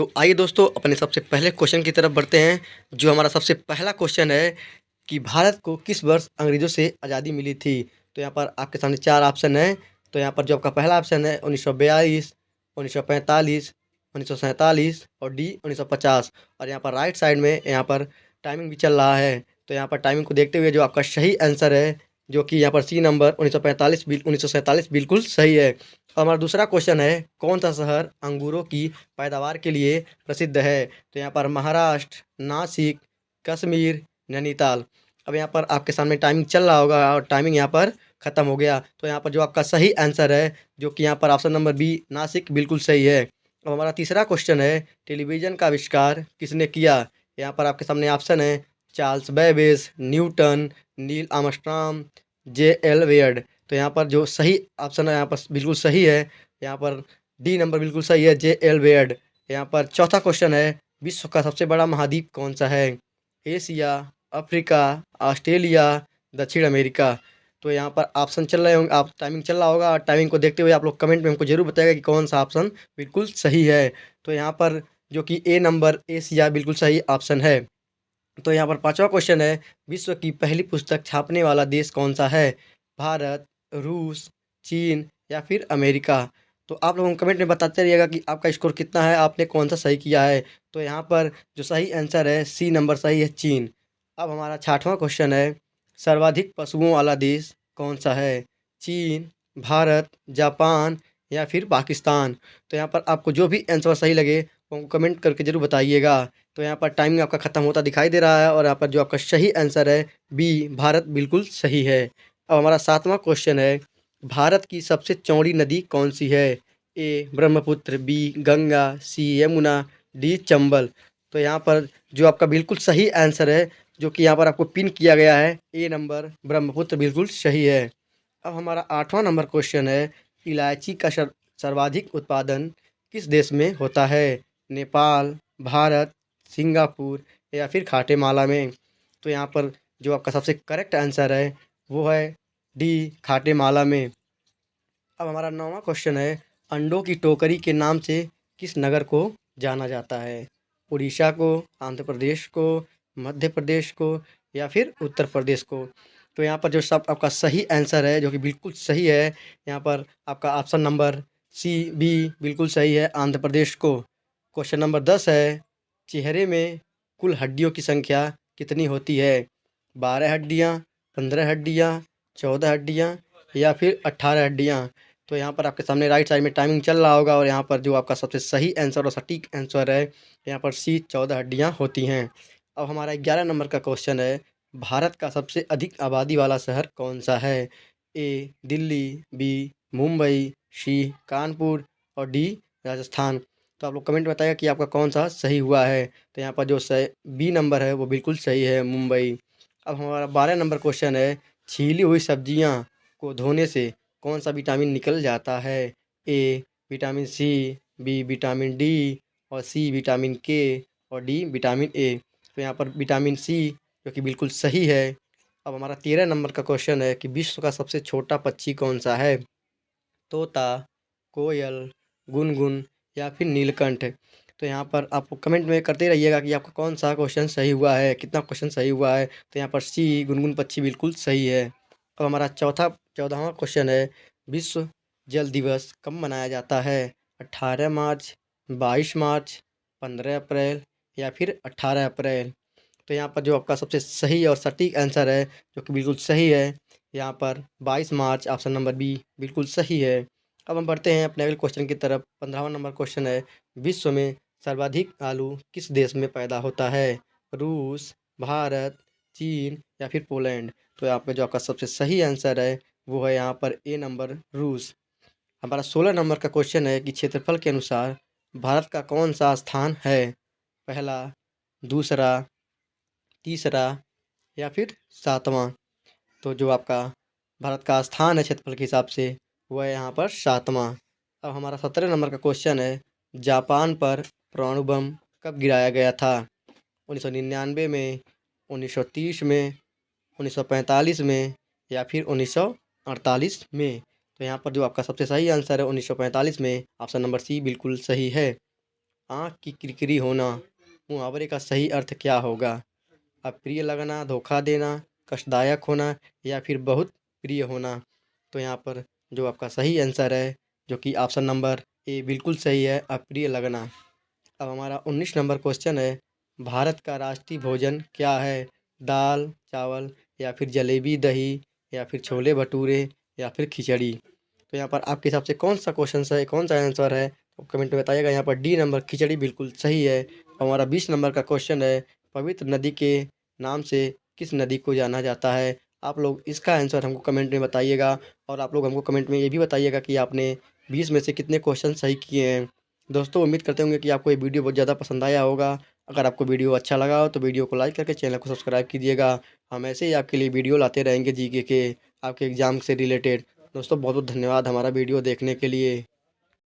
तो आइए दोस्तों अपने सबसे पहले क्वेश्चन की तरफ बढ़ते हैं। जो हमारा सबसे पहला क्वेश्चन है कि भारत को किस वर्ष अंग्रेज़ों से आज़ादी मिली थी? तो यहाँ पर आपके सामने 4 ऑप्शन हैं। तो यहाँ पर जो आपका पहला ऑप्शन है 1942, 1945, 1947 और डी 1950। और यहाँ पर राइट साइड में यहाँ पर टाइमिंग भी चल रहा है। तो यहाँ पर टाइमिंग को देखते हुए जो आपका सही आंसर है, जो कि यहाँ पर सी नंबर 1947 बिल्कुल सही है। और हमारा दूसरा क्वेश्चन है, कौन-सा शहर अंगूरों की पैदावार के लिए प्रसिद्ध है? तो यहाँ पर महाराष्ट्र, नासिक, कश्मीर, नैनीताल। अब यहाँ पर आपके सामने टाइमिंग चल रहा होगा और टाइमिंग यहाँ पर ख़त्म हो गया। तो यहाँ पर जो आपका सही आंसर है, जो कि यहाँ पर ऑप्शन नंबर बी नासिक बिल्कुल सही है। अब हमारा तीसरा क्वेश्चन है, टेलीविज़न का आविष्कार किसने किया? यहाँ पर आपके सामने ऑप्शन है Charles Babbage, Newton, Neil Armstrong, J L. Baird. तो यहाँ पर जो सही ऑप्शन है यहाँ पर बिल्कुल सही है। यहाँ पर डी नंबर बिल्कुल सही है, जे.एल. वेयर्ड। यहाँ पर चौथा क्वेश्चन है, विश्व का सबसे बड़ा महाद्वीप कौन-सा है? एशिया, अफ्रीका, ऑस्ट्रेलिया, दक्षिण अमेरिका। तो यहाँ पर ऑप्शन चल रहे होंगे, आप टाइमिंग चल रहा होगा और टाइमिंग को देखते हुए आप लोग कमेंट में हमको ज़रूर बताइएगा कि कौन-सा ऑप्शन बिल्कुल सही है। तो यहाँ पर जो कि ए नंबर एशिया बिल्कुल सही ऑप्शन है। तो यहाँ पर पाँचवा क्वेश्चन है, विश्व की पहली पुस्तक छापने वाला देश कौन-सा है? भारत, रूस, चीन या फिर अमेरिका? तो आप लोग कमेंट में बताते रहिएगा कि आपका स्कोर कितना है, आपने कौन-सा सही किया है। तो यहाँ पर जो सही आंसर है, सी नंबर सही है, चीन। अब हमारा छठवां क्वेश्चन है, सर्वाधिक पशुओं वाला देश कौन-सा है? चीन, भारत, जापान या फिर पाकिस्तान? तो यहाँ पर आपको जो भी आंसर सही लगे, वो हमको कमेंट करके ज़रूर बताइएगा। तो यहाँ पर टाइमिंग आपका ख़त्म होता दिखाई दे रहा है और यहाँ पर जो आपका सही आंसर है, बी भारत बिल्कुल सही है। अब हमारा सातवां क्वेश्चन है, भारत की सबसे चौड़ी नदी कौन-सी है? ए ब्रह्मपुत्र, बी गंगा, सी यमुना, डी चंबल। तो यहाँ पर जो आपका बिल्कुल सही आंसर है, जो कि यहाँ पर आपको पिन किया गया है, ए नंबर ब्रह्मपुत्र बिल्कुल सही है। अब हमारा 8वां नंबर क्वेश्चन है, इलायची का सर्वाधिक उत्पादन किस देश में होता है? नेपाल, भारत, सिंगापुर या फिर खाटेमाला में? तो यहाँ पर जो आपका सबसे करेक्ट आंसर है, वो है डी खाटेमाला में। अब हमारा 9वां क्वेश्चन है, अंडों की टोकरी के नाम से किस नगर को जाना जाता है? उड़ीसा को, आंध्र प्रदेश को, मध्य प्रदेश को या फिर उत्तर प्रदेश को? तो यहाँ पर जो सब आपका सही आंसर है, जो कि बिल्कुल सही है, यहाँ पर आपका ऑप्शन नंबर सी बी बिल्कुल सही है, आंध्र प्रदेश को। क्वेश्चन नंबर 10 है, चेहरे में कुल हड्डियों की संख्या कितनी होती है? 12 हड्डियाँ, 15 हड्डियाँ, 14 हड्डियाँ या फिर 18 हड्डियाँ? तो यहाँ पर आपके सामने राइट साइड में टाइमिंग चल रहा होगा और यहाँ पर जो आपका सबसे सही आंसर और सटीक आंसर है, यहाँ पर सी 14 हड्डियाँ होती हैं। अब हमारा 11 नंबर का क्वेश्चन है, भारत का सबसे अधिक आबादी वाला शहर कौन-सा है? ए दिल्ली, बी मुंबई, सी कानपुर और डी राजस्थान। तो आप लोग कमेंट में बताइएगा कि आपका कौन-सा सही हुआ है। तो यहाँ पर जो बी नंबर है वो बिल्कुल सही है, मुंबई। अब हमारा 12 नंबर क्वेश्चन है, छीली हुई सब्जियाँ को धोने से कौन-सा विटामिन निकल जाता है? A vitamin C, B vitamin D और सी विटामिन के और डी विटामिन ए। तो यहाँ पर विटामिन सी जो कि बिल्कुल सही है। अब हमारा 13 नंबर का क्वेश्चन है कि विश्व का सबसे छोटा पक्षी कौन-सा है? तोता, कोयल, गुनगुन या फिर नीलकंठ? तो यहाँ पर आप कमेंट में करते रहिएगा कि आपका कौन-सा क्वेश्चन सही हुआ है, कितना क्वेश्चन सही हुआ है। तो यहाँ पर सी गुनगुन पक्षी बिल्कुल सही है। अब हमारा 14वां क्वेश्चन है, विश्व जल दिवस कब मनाया जाता है? 18 मार्च, 22 मार्च, 15 अप्रैल या फिर 18 अप्रैल? तो यहाँ पर जो आपका सबसे सही और सटीक आंसर है, जो कि बिल्कुल सही है, यहाँ पर 22 मार्च ऑप्शन नंबर बी बिल्कुल सही है। अब हम बढ़ते हैं अपने अगले क्वेश्चन की तरफ। 15वां नंबर क्वेश्चन है, विश्व में सर्वाधिक आलू किस देश में पैदा होता है? रूस, भारत, चीन या फिर पोलैंड? तो यहाँ पे जो आपका सबसे सही आंसर है, वो है यहाँ पर ए नंबर रूस। हमारा 16 नंबर का क्वेश्चन है कि क्षेत्रफल के अनुसार भारत का कौन-सा स्थान है? पहला, दूसरा, तीसरा या फिर 7वाँ? तो जो आपका भारत का स्थान है क्षेत्रफल के हिसाब से, वो है यहाँ पर 7वाँ। अब हमारा 17 नंबर का क्वेश्चन है, जापान पर परमाणु बम कब गिराया गया था? 1999 में, 1930 में, 1945 में या फिर 1948 में? तो यहाँ पर जो आपका सबसे सही आंसर है 1945 में, ऑप्शन नंबर सी बिल्कुल सही है। आँख की किरकिरी होना, मुहावरे का सही अर्थ क्या होगा? अप्रिय लगना, धोखा देना, कष्टदायक होना या फिर बहुत प्रिय होना। तो यहाँ पर जो आपका सही आंसर है, जो कि ऑप्शन नंबर ए बिल्कुल सही है, अप्रिय लगना। अब हमारा 19 नंबर क्वेश्चन है, भारत का राष्ट्रीय भोजन क्या है? दाल, चावल या फिर जलेबी, दही या फिर छोले भटूरे या फिर खिचड़ी। तो यहाँ पर आपके हिसाब से कौन-सा क्वेश्चन है, कौन-सा आंसर है? तो कमेंट में बताइएगा। यहाँ पर डी नंबर खिचड़ी बिल्कुल सही है। हमारा 20 नंबर का क्वेश्चन है, पवित्र नदी के नाम से किस नदी को जाना जाता है? आप लोग इसका आंसर हमको कमेंट में बताइएगा और आप लोग हमको कमेंट में ये भी बताइएगा कि आपने 20 में से कितने क्वेश्चन सही किए हैं। दोस्तों उम्मीद करते होंगे कि आपको ये वीडियो बहुत ज़्यादा पसंद आया होगा। अगर आपको वीडियो अच्छा लगा हो तो वीडियो को लाइक करके चैनल को सब्सक्राइब कीजिएगा। हम ऐसे ही आपके लिए वीडियो लाते रहेंगे जीके के, आपके एग्ज़ाम से रिलेटेड। दोस्तों बहुत-बहुत धन्यवाद हमारा वीडियो देखने के लिए।